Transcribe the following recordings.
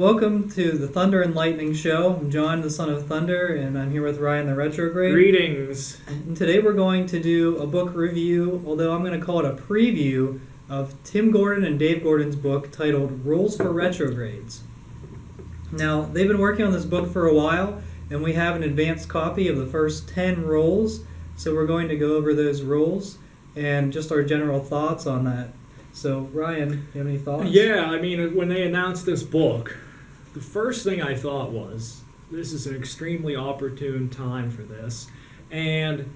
Welcome to the Thunder and Lightning Show. I'm John, the son of Thunder, and I'm here with Ryan, the Retrograde. Greetings. And today we're going to do a book review, although I'm going to call it a preview, of Tim Gordon and Dave Gordon's book titled Rules for Retrogrades. Now, they've been working on this book for a while, and we have an advanced copy of the first 10 rules, so we're going to go over those rules and just our general thoughts on that. So, Ryan, do you have any thoughts? Yeah, I mean, when they announced this book, the first thing I thought was, this is an extremely opportune time for this. And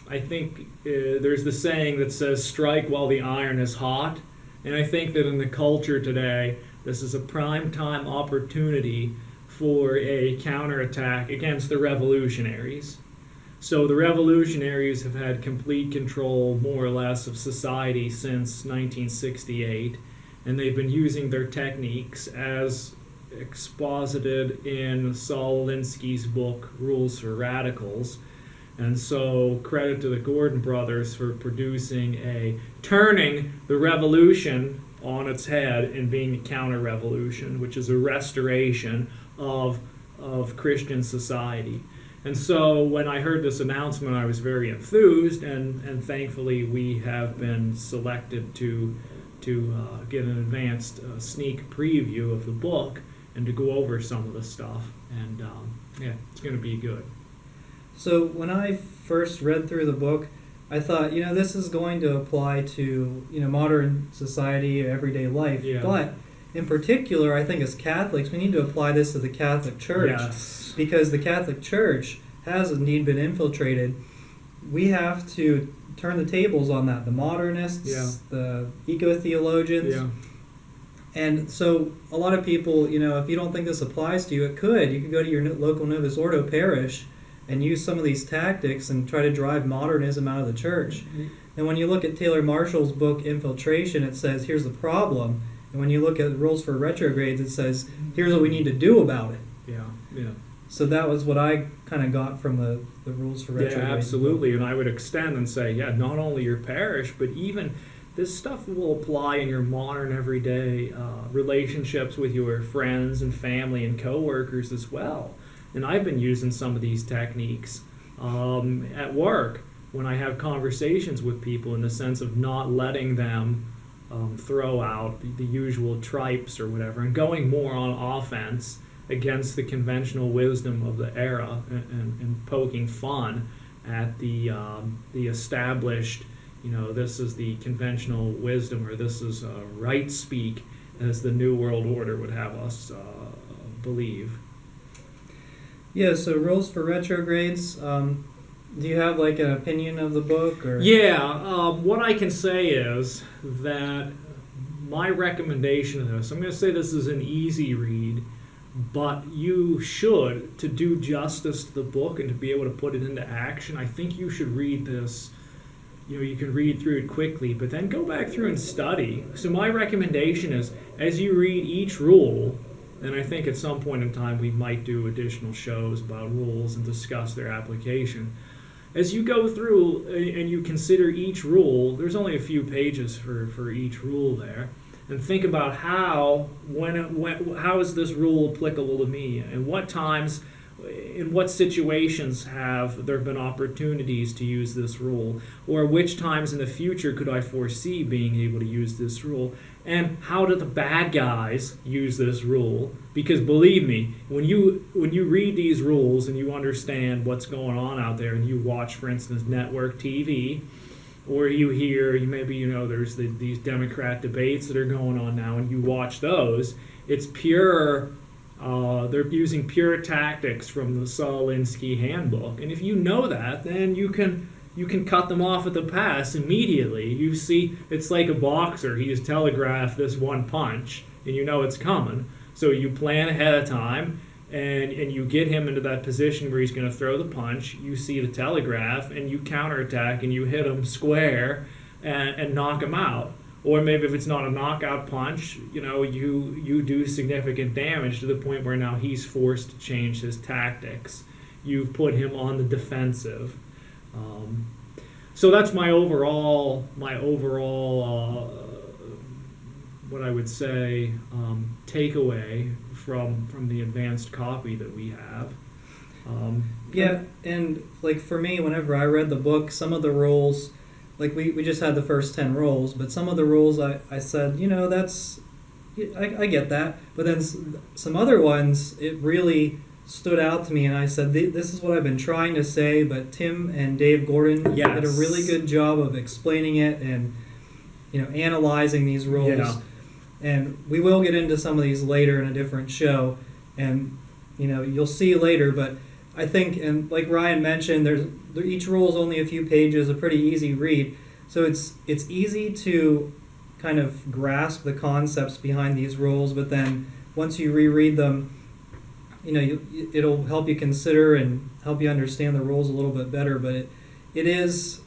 I think there's the saying that says, strike while the iron is hot. And I think that in the culture today, this is a prime time opportunity for a counterattack against the revolutionaries. So the revolutionaries have had complete control, more or less, of society since 1968, and they've been using their techniques as exposited in Saul Alinsky's book, Rules for Radicals. And so credit to the Gordon brothers for turning the revolution on its head and being a counter-revolution, which is a restoration of Christian society. And so when I heard this announcement, I was very enthused, and thankfully we have been selected to get an advanced sneak preview of the book and to go over some of the stuff. And yeah, it's going to be good. So when I first read through the book, I thought, this is going to apply to, modern society, everyday life. Yeah. But in particular, I think as Catholics, we need to apply this to the Catholic Church. Yes. Because the Catholic Church has indeed been infiltrated. We have to turn the tables on that. The modernists, the eco-theologians. Yeah. And so a lot of people, if you don't think this applies to you, it could. You could go to your local Novus Ordo parish and use some of these tactics and try to drive modernism out of the church. Mm-hmm. And when you look at Taylor Marshall's book, Infiltration, it says, here's the problem. And when you look at Rules for Retrogrades, it says, here's what we need to do about it. Yeah, yeah. So that was what I kind of got from the Rules for Retrogrades. Yeah, absolutely. And I would extend and say, not only your parish, but even this stuff will apply in your modern everyday relationships with your friends and family and coworkers as well. And I've been using some of these techniques at work when I have conversations with people, in the sense of not letting them throw out the usual tripes or whatever, and going more on offense against the conventional wisdom of the era, and poking fun at the established, this is the conventional wisdom, or this is right speak, as the New World Order would have us believe. Yeah, so Rules for Retrogrades, do you have like an opinion of the book? Or? Yeah, what I can say is that my recommendation of this, I'm going to say this is an easy read, but you should, to do justice to the book and to be able to put it into action, I think you should read this. You can read through it quickly, but then go back through and study. So my recommendation is, as you read each rule, and I think at some point in time we might do additional shows about rules and discuss their application. As you go through and you consider each rule, there's only a few pages for each rule there, and think about how is this rule applicable to me, and what times, in what situations have there been opportunities to use this rule, or which times in the future could I foresee being able to use this rule, and how do the bad guys use this rule? Because believe me, when you read these rules and you understand what's going on out there, and you watch, for instance, network TV, or you hear, there's these Democrat debates that are going on now, and you watch those, it's pure. They're using pure tactics from the Saul Alinsky handbook, and if you know that, then you can cut them off at the pass immediately. You see, it's like a boxer. He's telegraphed this one punch, and you know it's coming. So you plan ahead of time, and you get him into that position where he's going to throw the punch. You see the telegraph, and you counterattack, and you hit him square and knock him out. Or maybe if it's not a knockout punch, you do significant damage to the point where now he's forced to change his tactics. You've put him on the defensive. So that's my overall, what I would say, takeaway from the advanced copy that we have. Yeah, and like for me, whenever I read the book, some of the rules, like we just had the first 10 rules, but some of the rules I said, that's, I get that. But then some other ones, it really stood out to me, and I said, this is what I've been trying to say, but Tim and Dave Gordon did a really good job of explaining it and, analyzing these rules. Yeah. And we will get into some of these later in a different show, and, you'll see later, but I think, and like Ryan mentioned, each rule is only a few pages, a pretty easy read. So it's easy to kind of grasp the concepts behind these rules, but then once you reread them, it'll help you consider and help you understand the rules a little bit better. But it is,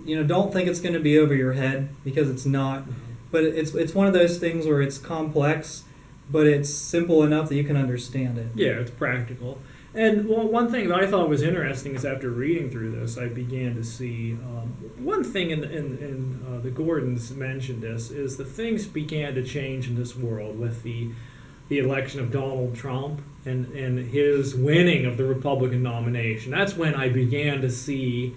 don't think it's going to be over your head, because it's not. But it's one of those things where it's complex, but it's simple enough that you can understand it. Yeah, it's practical. And one thing that I thought was interesting is after reading through this, I began to see one thing in the Gordons mentioned this, is that things began to change in this world with the election of Donald Trump and his winning of the Republican nomination. That's when I began to see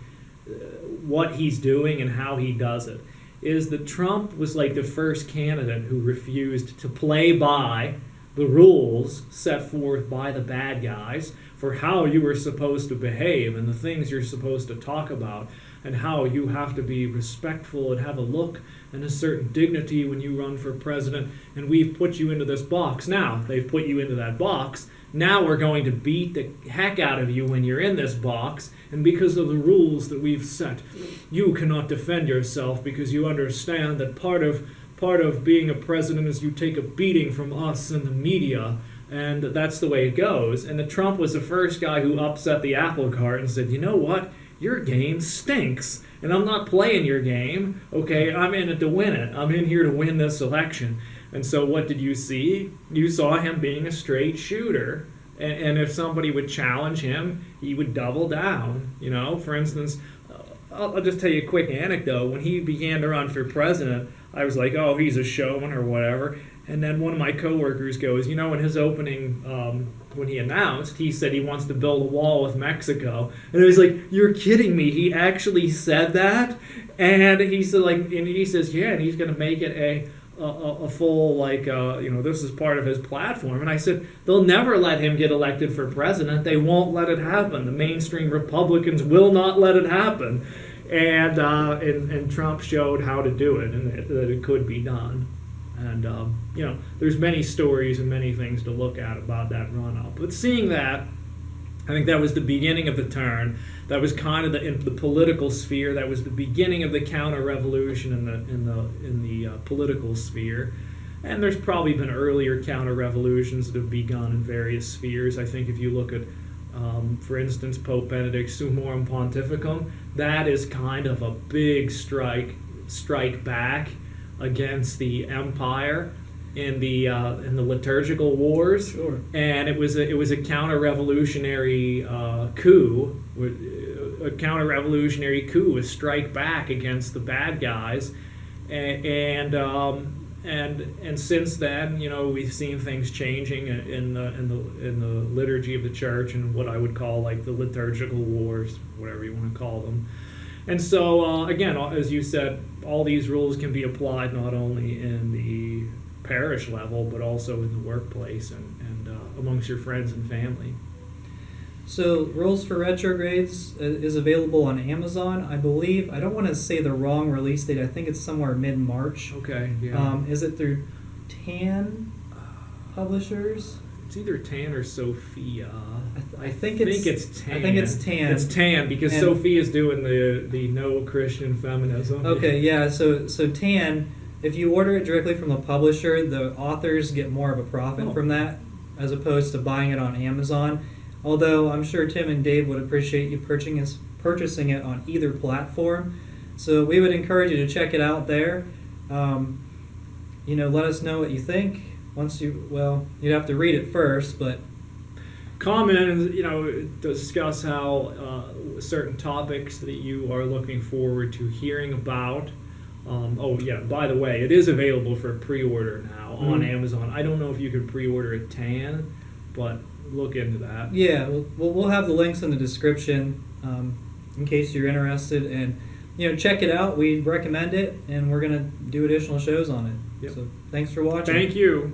what he's doing and how he does it. Is that Trump was like the first candidate who refused to play by the rules set forth by the bad guys for how you were supposed to behave and the things you're supposed to talk about, and how you have to be respectful and have a look and a certain dignity when you run for president. And we've put you into this box. Now they've put you into that box. Now we're going to beat the heck out of you when you're in this box. And because of the rules that we've set, you cannot defend yourself, because you understand that part of being a president is you take a beating from us and the media. And that's the way it goes. And that Trump was the first guy who upset the apple cart and said, you know what? Your game stinks. And I'm not playing your game. Okay, I'm in it to win it. I'm in here to win this election. And so what did you see? You saw him being a straight shooter. And if somebody would challenge him, he would double down. For instance, I'll just tell you a quick anecdote. When he began to run for president, I was like, oh, he's a showman or whatever. And then one of my coworkers goes, in his opening, when he announced, he said he wants to build a wall with Mexico. And I was like, you're kidding me. He actually said that? And he said, and he says, yeah, and he's going to make it a full, this is part of his platform. And I said, they'll never let him get elected for president. They won't let it happen. The mainstream Republicans will not let it happen. And Trump showed how to do it, and that it could be done. And, there's many stories and many things to look at about that run-up. But seeing that, I think that was the beginning of the turn. That was kind of in the political sphere. That was the beginning of the counter-revolution in the political sphere. And there's probably been earlier counter-revolutions that have begun in various spheres. I think if you look at, for instance, Pope Benedict Summorum Pontificum, that is kind of a big strike back against the empire in the liturgical wars. Sure. And it was a counter-revolutionary coup, a strike back against the bad guys, and since then, we've seen things changing in the liturgy of the church, and what I would call like the liturgical wars, whatever you want to call them. And so, again, as you said, all these rules can be applied not only in the parish level, but also in the workplace and amongst your friends and family. So, Rules for Retrogrades is available on Amazon, I believe. I don't want to say the wrong release date. I think it's somewhere mid-March. Okay, yeah. Is it through TAN Publishers? It's either Tan or Sophia. I think it's Tan. I think it's TAN. It's Tan, because Sophia's doing the no Christian feminism. Okay, yeah. So TAN, if you order it directly from the publisher, the authors get more of a profit from that, as opposed to buying it on Amazon. Although I'm sure Tim and Dave would appreciate you purchasing it on either platform. So we would encourage you to check it out there. Let us know what you think. You'd have to read it first, but comment and discuss how certain topics that you are looking forward to hearing about. Oh yeah, by the way, it is available for pre-order now on Mhm. Amazon. I don't know if you can pre-order a tan, but look into that. Yeah, we'll have the links in the description in case you're interested, and check it out. We recommend it, and we're gonna do additional shows on it. Yep. So thanks for watching. Thank you.